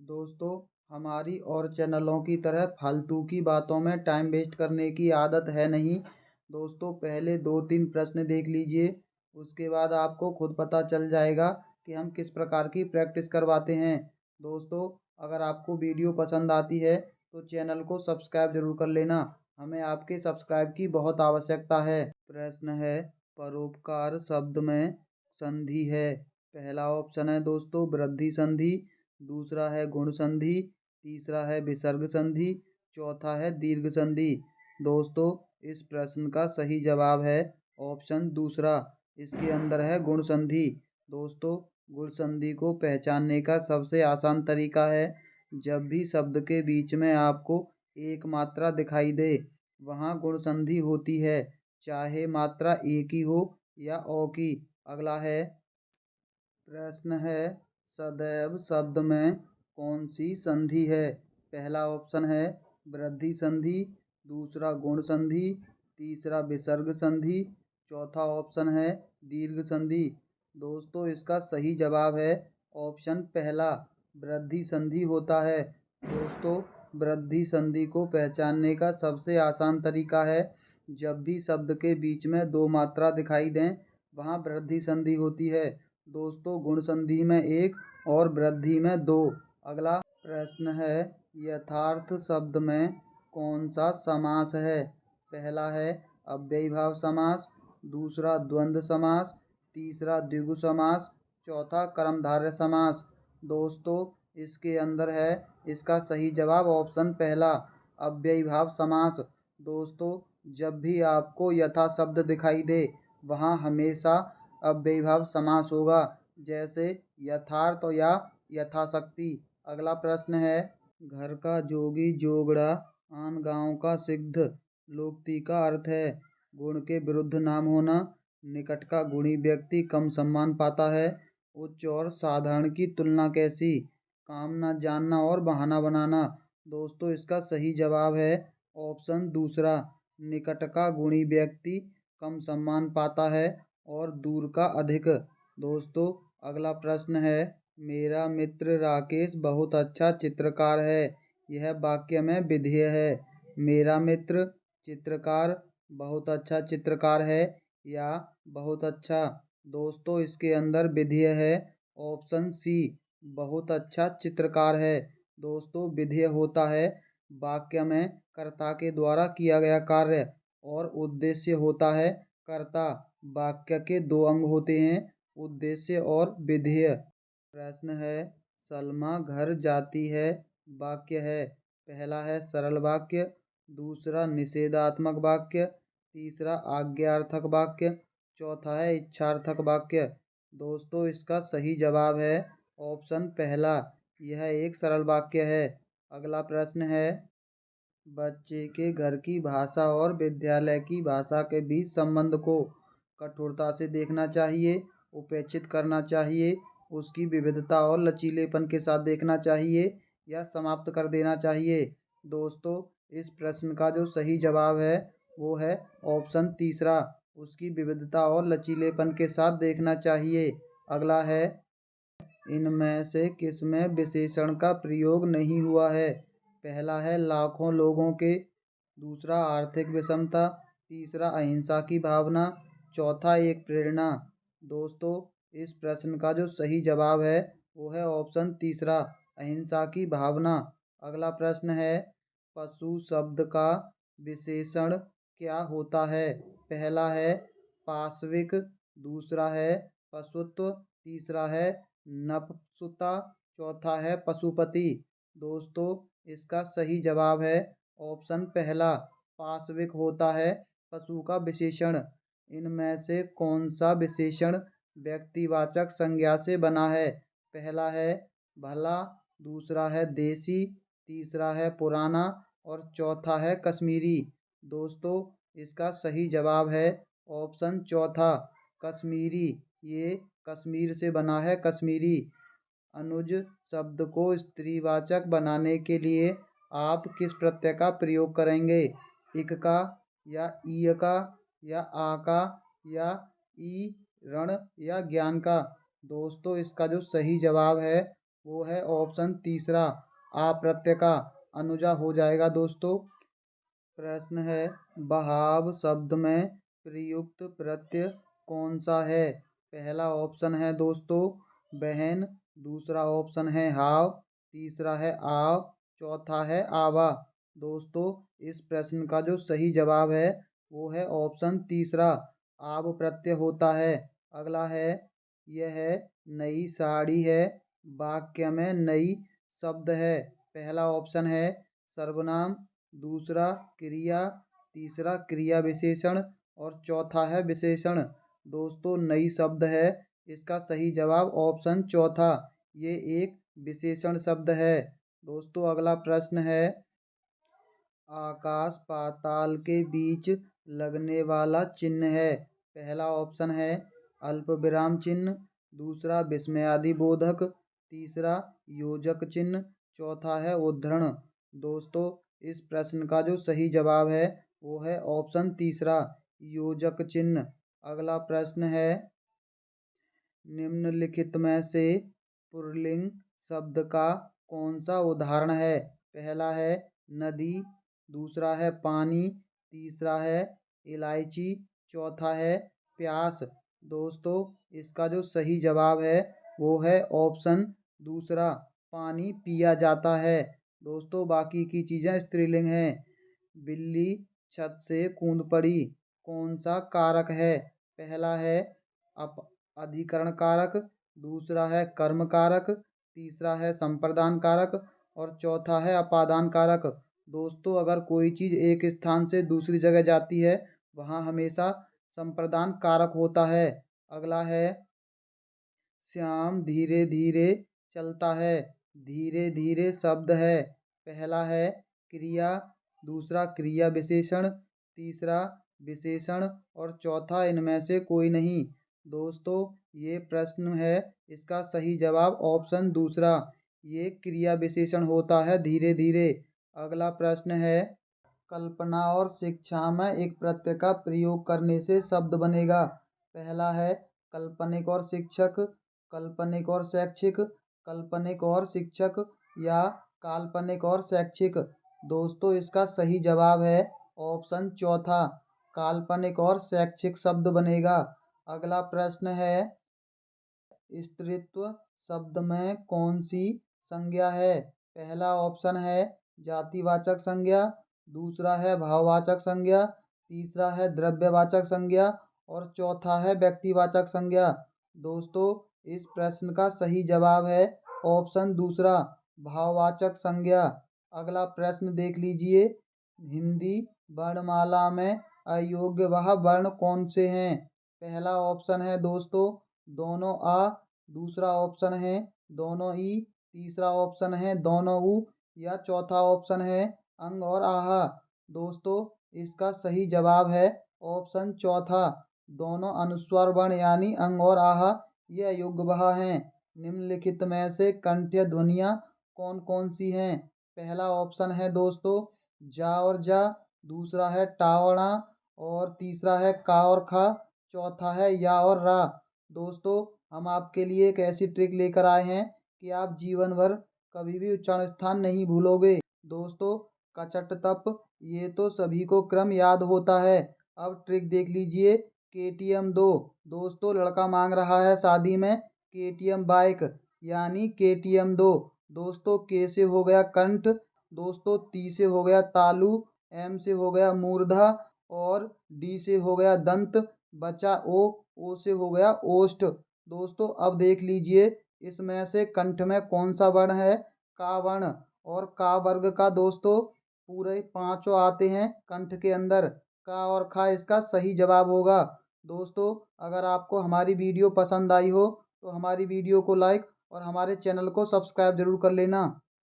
दोस्तों, हमारी और चैनलों की तरह फालतू की बातों में टाइम वेस्ट करने की आदत है नहीं। दोस्तों, पहले 2-3 प्रश्न देख लीजिए। उसके बाद आपको खुद पता चल जाएगा कि हम किस प्रकार की प्रैक्टिस करवाते हैं। दोस्तों, अगर आपको वीडियो पसंद आती है तो चैनल को सब्सक्राइब जरूर कर लेना। हमें आपके सब्सक्राइब की बहुत आवश्यकता है। प्रश्न है, परोपकार शब्द में संधि है। पहला ऑप्शन है दोस्तों वृद्धि संधि, दूसरा है गुण संधि, तीसरा है विसर्ग संधि, चौथा है दीर्घ संधि। दोस्तों, इस प्रश्न का सही जवाब है ऑप्शन दूसरा। इसके अंदर है गुण संधि। दोस्तों, गुण संधि को पहचानने का सबसे आसान तरीका है, जब भी शब्द के बीच में आपको एक मात्रा दिखाई दे वहाँ गुण संधि होती है, चाहे मात्रा एक ही हो या ओ की। अगला है, प्रश्न है, सदैव शब्द में कौन सी संधि है। पहला ऑप्शन है वृद्धि संधि, दूसरा गुण संधि, तीसरा विसर्ग संधि, चौथा ऑप्शन है दीर्घ संधि। दोस्तों, इसका सही जवाब है ऑप्शन पहला, वृद्धि संधि होता है। दोस्तों, वृद्धि संधि को पहचानने का सबसे आसान तरीका है, जब भी शब्द के बीच में दो मात्रा दिखाई दें वहाँ वृद्धि संधि होती है। दोस्तों, गुण संधि में एक और वृद्धि में दो। अगला प्रश्न है, यथार्थ शब्द में कौन सा समास है। पहला है अव्ययीभाव समास, दूसरा द्वंद्व समास, तीसरा द्विगु समास, चौथा कर्मधारय समास। दोस्तों, इसके अंदर है इसका सही जवाब ऑप्शन पहला, अव्ययीभाव समास। दोस्तों, जब भी आपको यथा शब्द दिखाई दे वहाँ हमेशा अव्ययीभाव समास होगा, जैसे यथार्थ या यथाशक्ति। अगला प्रश्न है, घर का जोगी जोगड़ा आन गांव का सिद्ध लोकोक्ति का अर्थ है। गुण के विरुद्ध नाम होना, निकट का गुणी व्यक्ति कम सम्मान पाता है, उच्च और साधारण की तुलना कैसी, काम न जानना और बहाना बनाना। दोस्तों, इसका सही जवाब है ऑप्शन दूसरा, निकट का गुणी व्यक्ति कम सम्मान पाता है और दूर का अधिक। दोस्तों, अगला प्रश्न है, मेरा मित्र राकेश बहुत अच्छा चित्रकार है। यह वाक्य में विधेय है। मेरा मित्र चित्रकार बहुत अच्छा चित्रकार है या बहुत अच्छा। दोस्तों, इसके अंदर विधेय है ऑप्शन सी, बहुत अच्छा चित्रकार है। दोस्तों, विधेय होता है वाक्य में कर्ता के द्वारा किया गया कार्य और उद्देश्य होता है कर्ता। वाक्य के दो अंग होते हैं, उद्देश्य और विधेय। प्रश्न है, सलमा घर जाती है वाक्य है। पहला है सरल वाक्य, दूसरा निषेधात्मक वाक्य, तीसरा आज्ञार्थक वाक्य, चौथा है इच्छार्थक वाक्य। दोस्तों, इसका सही जवाब है ऑप्शन पहला, यह एक सरल वाक्य है। अगला प्रश्न है, बच्चे के घर की भाषा और विद्यालय की भाषा के बीच संबंध को कठोरता से देखना चाहिए, उपेक्षित करना चाहिए, उसकी विविधता और लचीलेपन के साथ देखना चाहिए या समाप्त कर देना चाहिए। दोस्तों, इस प्रश्न का जो सही जवाब है वो है ऑप्शन तीसरा, उसकी विविधता और लचीलेपन के साथ देखना चाहिए। अगला है, इनमें से किसमें विशेषण का प्रयोग नहीं हुआ है। पहला है लाखों लोगों के, दूसरा आर्थिक विषमता, तीसरा अहिंसा की भावना, चौथा एक प्रेरणा। दोस्तों, इस प्रश्न का जो सही जवाब है वो है ऑप्शन तीसरा, अहिंसा की भावना। अगला प्रश्न है, पशु शब्द का विशेषण क्या होता है। पहला है पाशविक, दूसरा है पशुत्व, तीसरा है नपुंसकता, चौथा है पशुपति। दोस्तों, इसका सही जवाब है ऑप्शन पहला, पाशविक होता है पशु का विशेषण। इनमें से कौन सा विशेषण व्यक्तिवाचक संज्ञा से बना है। पहला है भला, दूसरा है देसी, तीसरा है पुराना और चौथा है कश्मीरी। दोस्तों, इसका सही जवाब है ऑप्शन चौथा, कश्मीरी। ये कश्मीर से बना है, कश्मीरी। अनुज शब्द को स्त्रीवाचक बनाने के लिए आप किस प्रत्यय का प्रयोग करेंगे। इक का या ईय का या आ का या ई ऋण या ज्ञान का। दोस्तों, इसका जो सही जवाब है वो है ऑप्शन तीसरा आ प्रत्यय का अनुजा हो जाएगा दोस्तों। प्रश्न है बहाव शब्द में प्रयुक्त प्रत्यय कौन सा है। पहला ऑप्शन है दोस्तों बहन, दूसरा ऑप्शन है हाव, तीसरा है आव, चौथा है आवा। दोस्तों इस प्रश्न का जो सही जवाब है वो है ऑप्शन तीसरा आव प्रत्यय होता है। अगला है यह है नई साड़ी है, वाक्य में नई शब्द है। पहला ऑप्शन है सर्वनाम, दूसरा क्रिया, तीसरा क्रिया विशेषण और चौथा है विशेषण। दोस्तों नई शब्द है, इसका सही जवाब ऑप्शन चौथा ये एक विशेषण शब्द है। दोस्तों अगला प्रश्न है आकाश पाताल के बीच लगने वाला चिन्ह है। पहला ऑप्शन है अल्प विराम चिन्ह, दूसरा विस्मयादि बोधक, तीसरा योजक चिन्ह, चौथा है उद्धरण। दोस्तों इस प्रश्न का जो सही जवाब है वो है ऑप्शन तीसरा योजक चिन्ह। अगला प्रश्न है निम्नलिखित में से पुल्लिंग शब्द का कौन सा उदाहरण है। पहला है नदी, दूसरा है पानी, तीसरा है इलायची, चौथा है प्यास। दोस्तों इसका जो सही जवाब है वो है ऑप्शन दूसरा पानी पिया जाता है। दोस्तों बाकी की चीज़ें स्त्रीलिंग हैं। बिल्ली छत से कूद पड़ी कौन सा कारक है। पहला है अप अधिकरण कारक, दूसरा है कर्म कारक, तीसरा है संप्रदान कारक और चौथा है अपादान कारक। दोस्तों अगर कोई चीज़ एक स्थान से दूसरी जगह जाती है वहाँ हमेशा संप्रदान कारक होता है। अगला है श्याम धीरे धीरे चलता है, धीरे धीरे शब्द है। पहला है क्रिया, दूसरा क्रिया विशेषण, तीसरा विशेषण और चौथा इनमें से कोई नहीं। दोस्तों ये प्रश्न है, इसका सही जवाब ऑप्शन दूसरा ये क्रिया विशेषण होता है धीरे धीरे। अगला प्रश्न है कल्पना और शिक्षा में एक प्रत्यय का प्रयोग करने से शब्द बनेगा। पहला है काल्पनिक और शिक्षक, काल्पनिक और शैक्षिक, काल्पनिक और शिक्षक या काल्पनिक और शैक्षिक। दोस्तों इसका सही जवाब है ऑप्शन चौथा काल्पनिक और शैक्षिक शब्द बनेगा। अगला प्रश्न है स्त्रीत्व शब्द में कौन सी संज्ञा है। पहला ऑप्शन है जातिवाचक संज्ञा, दूसरा है भाववाचक संज्ञा, तीसरा है द्रव्यवाचक संज्ञा और चौथा है व्यक्तिवाचक संज्ञा। दोस्तों इस प्रश्न का सही जवाब है ऑप्शन दूसरा भाववाचक संज्ञा। अगला प्रश्न देख लीजिए हिंदी वर्णमाला में अयोग्य वह वर्ण कौन से हैं। पहला ऑप्शन है दोस्तों दोनों आ, दूसरा ऑप्शन है दोनों ई, तीसरा ऑप्शन है दोनों ऊ या चौथा ऑप्शन है अंग और आहा। दोस्तों इसका सही जवाब है ऑप्शन चौथा दोनों अनुस्वार वर्ण यानी अंग और आहा ये अयोग्य वह हैं। निम्नलिखित में से कंठ्य ध्वनियाँ कौन कौन सी हैं। पहला ऑप्शन है दोस्तों जा और जा, दूसरा है टा और णा और तीसरा है का और खा, चौथा है या और रा। दोस्तों हम आपके लिए एक ऐसी ट्रिक लेकर आए हैं कि आप जीवन भर कभी भी उच्चारण स्थान नहीं भूलोगे। दोस्तों कचट तप ये तो सभी को क्रम याद होता है। अब ट्रिक देख लीजिए KTM 2। दोस्तों लड़का मांग रहा है शादी में KTM बाइक यानी KTM 2। दोस्तों के से हो गया कंठ, दोस्तों ती से हो गया तालु, एम से हो गया मूर्धा और डी से हो गया दंत, बचा ओ से हो गया ओष्ठ। दोस्तों अब देख लीजिए इसमें से कंठ में कौन सा वर्ण है का वर्ण और का वर्ग का। दोस्तों पूरे पांचों आते हैं कंठ के अंदर, का और खा इसका सही जवाब होगा। दोस्तों अगर आपको हमारी वीडियो पसंद आई हो तो हमारी वीडियो को लाइक और हमारे चैनल को सब्सक्राइब जरूर कर लेना।